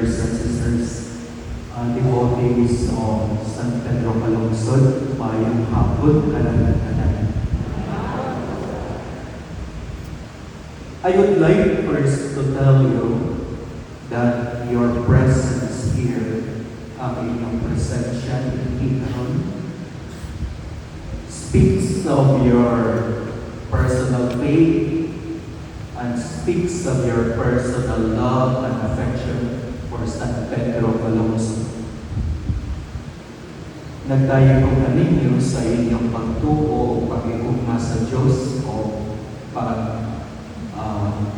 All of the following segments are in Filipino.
Brothers and sisters, devotees of San Pedro Calungsod, mayong hapon, kanan. I would like first to tell you that your presence here, ang inyong presensya in speaks of your personal faith and speaks of your personal love and affection for San Pedro Calungsod. Nagdayo ko kaninyo sa inyong pagtuo, pag-igugma sa Diyos o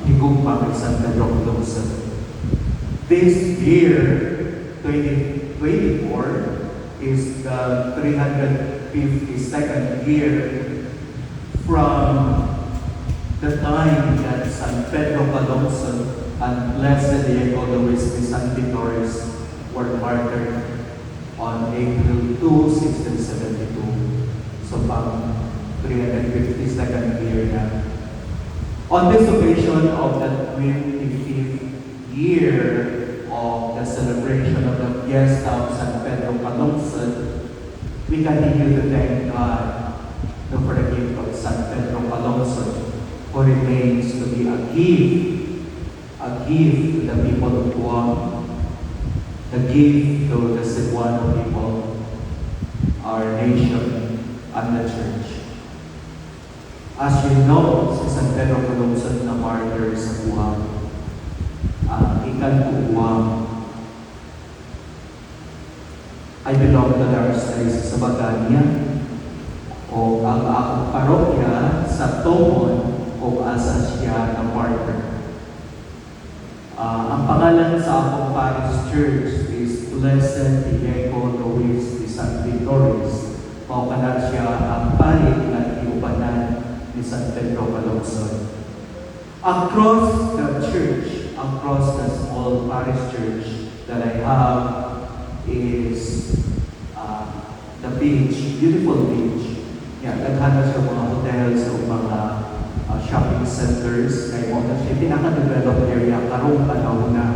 higugma kay San Pedro Calungsod. This year, 2024, is the 352nd year from the time that San Pedro Calungsod and Blessed Diego Luis de San Vitores were martyred on April 2, 1672. So, pang 352nd year na. On this occasion of the 25th year of the celebration of the Fiesta of San Pedro Calungsod, we continue to thank God for the gift of San Pedro Calungsod, who remains to be a gift to the people of Guam, a gift to the Cebuano people, our nation, and the church. As you know, si San Pedro Calungsod na martyr sa Guam, ikan ko Guam. I belong to the Archdiocese sa Bagania, o ang akong parokya sa Tomon, o asa siya na martyr. Ang pangalan sa akong parish church is Blessed Diego Luis de San Vitores. Maukanan siya ang parit na iupanan ni San Pedro Calungsod. Across the church, across the small parish church that I have is the beach, beautiful beach. Naghanap siya mga hotels o mga shopping centers, kaya mo na siya pinaka-developed area karong panahon na.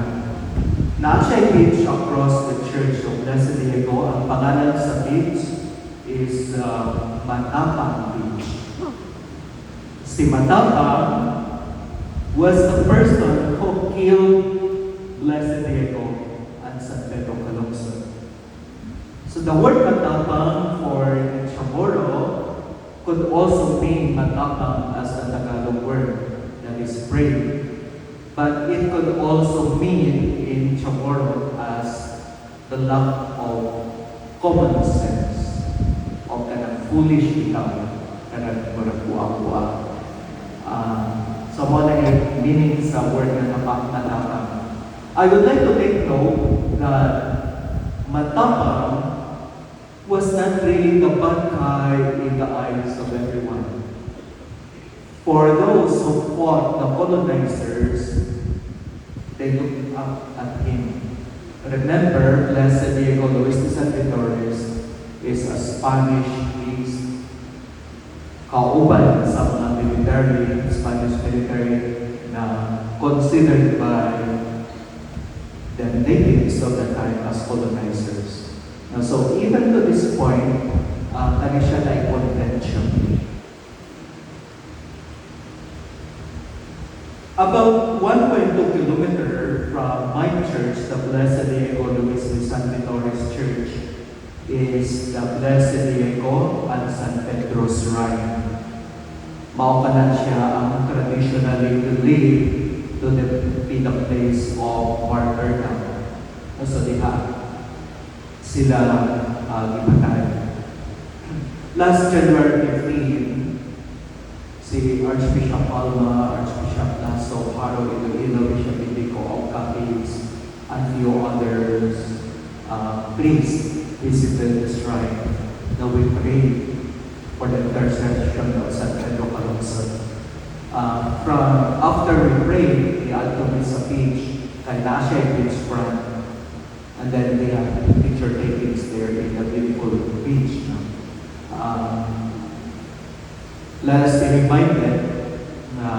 Siya beach across the Church of Blessed Diego. Ang pangalan sa beach is Matapang Beach. Si Matapang was the person who killed Blessed Diego and San Pedro Calungsod. So the word Matapang for Chamorro could also mean matapang as a Tagalog word, that is brave. But it could also mean in Chamorro as the lack of common sense, of kanang foolish ikaw, kanang murag-buang-buang. So mo na yung meaning sa word na matapang. I would like to take note that matapang was not really the bad guy in the eyes of everyone. For those who fought the colonizers, they looked up at him. Remember, Blessed Diego Luis de San Vitores is a Spanish priest, kauban sa mga Spanish military na considered by the natives of the time as colonizers. So even to this point, kani siya na contention. About 1.2 kilometers from my church, the Blessed Diego Luis de San Vitores Church, is the Blessed Diego and San Pedro's Shrine. Maukanan siya ang traditionally believed to be the place of martyrdom. So diha sila ipatay. Last January 15, si Archbishop Palma, Archbishop Lasso, Haro Iloilo, Bishop Indico of Capiz, and few others priests visited the shrine. Now we pray for the intercession of San Pedro Calungsod. After we pray, the altar is a beach, kay Nasha beach front. And then they have picture takings there in the beautiful beach. Let us be reminded na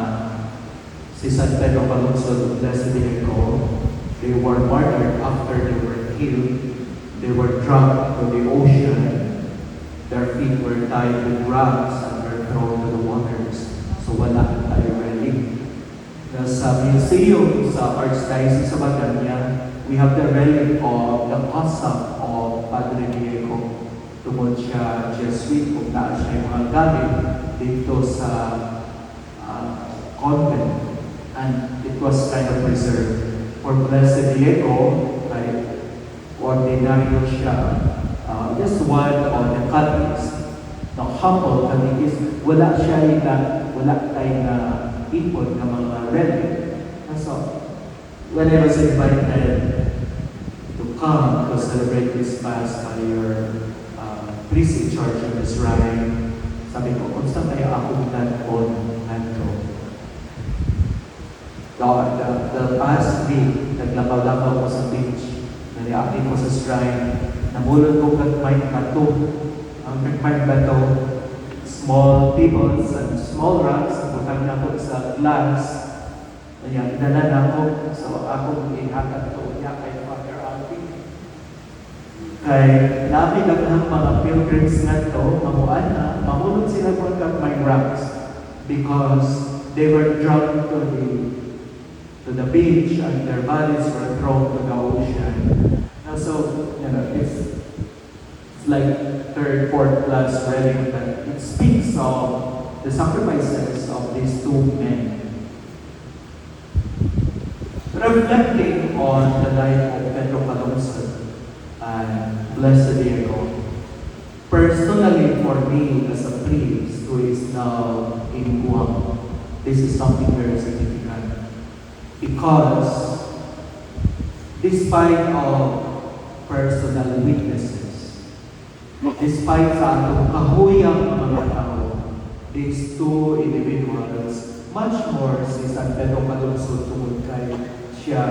si San Pedro Calungsod, Blessed Diego, They were martyred after they were killed. They were dragged to the ocean. Their feet were tied with rocks and were thrown to the waters. So wala tayo relic. Sa museum sa Archdiocese sa Batania, we have the relic of the cassock of Padre Diego. Tungod siya Jesuit, kung naa siya yung mga gamit dito sa convent. And it was kind of preserved. For Blessed Diego, like ordinaryo siya, just one of the Catholics, the humble Catholics, wala tayo na ipon ng mga relic. So, when I was invited to come to celebrate this Mass by your priest in charge of Israel, sabi ko, kung saan kaya akong nanon nandito? The past week, naglapaw-lapaw ko sa beach, naliakin ko sa shrine, namulot ko may bato, ang may bato, small pebbles and small rocks, butang na ko sa glass. Kaya inala na ko, so akong ihakat to niya kay Father Alvin. Kay namin ang mga pilgrims na to, mamuan na, mamulot sila ko ng may rocks because they were drawn to the beach and their bodies were thrown to the ocean. And so, it's like third, fourth class relic that it speaks of the sacrifices of these two men. Reflecting on the life of Pedro Calungsod and Blessed Diego, personally for me as a priest who is now in Guam, this is something very significant. Because despite of personal weaknesses, despite sa atong kahuyang mga tao, these two individuals, much more si San Pedro Calungsod tungod kay siya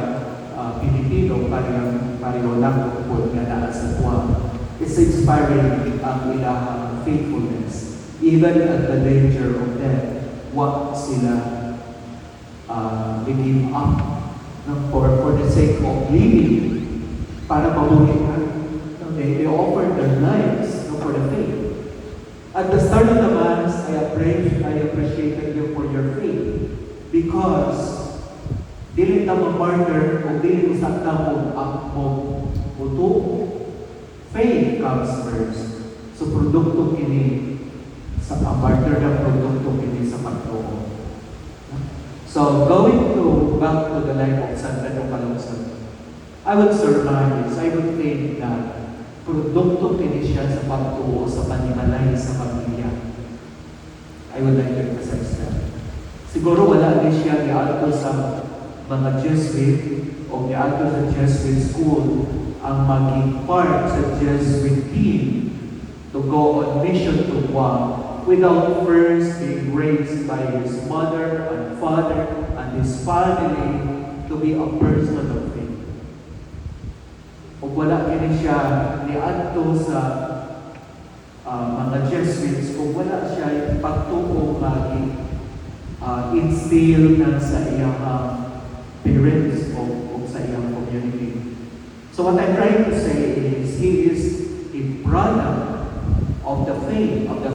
Pilipino, pareho lang po nga naa sa Guam. It's inspiring ang ilang faithfulness. Even at the danger of death, what sila they give up for the sake of living, para mabuhay. They offer their lives for the faith. At the start of the Mass, I appreciated you for your faith because dili ta ma-martyr o dili usakta mo uto. Faith comes first. So produkto kini sa martyr na produkto kini sa pagtuo. So going back to the life of San Pedro Calungsod, I would surmise, I would think that produkto kini siya sa pagtuo sa panimalay sa pamilya. I would like to emphasize that. Siguro wala din siya nialto sa mga Jesuit o nialto sa Jesuit school ang maging part sa Jesuit team to go on mission to Guam without first being raised by his mother and father and his family to be a person of faith. O wala kini siya niadto sa mga Jesuits o wala siya pagtuo maging instill na sa iyang parents o sa iyang community. So what I'm trying to say is he is a product of the faith, of the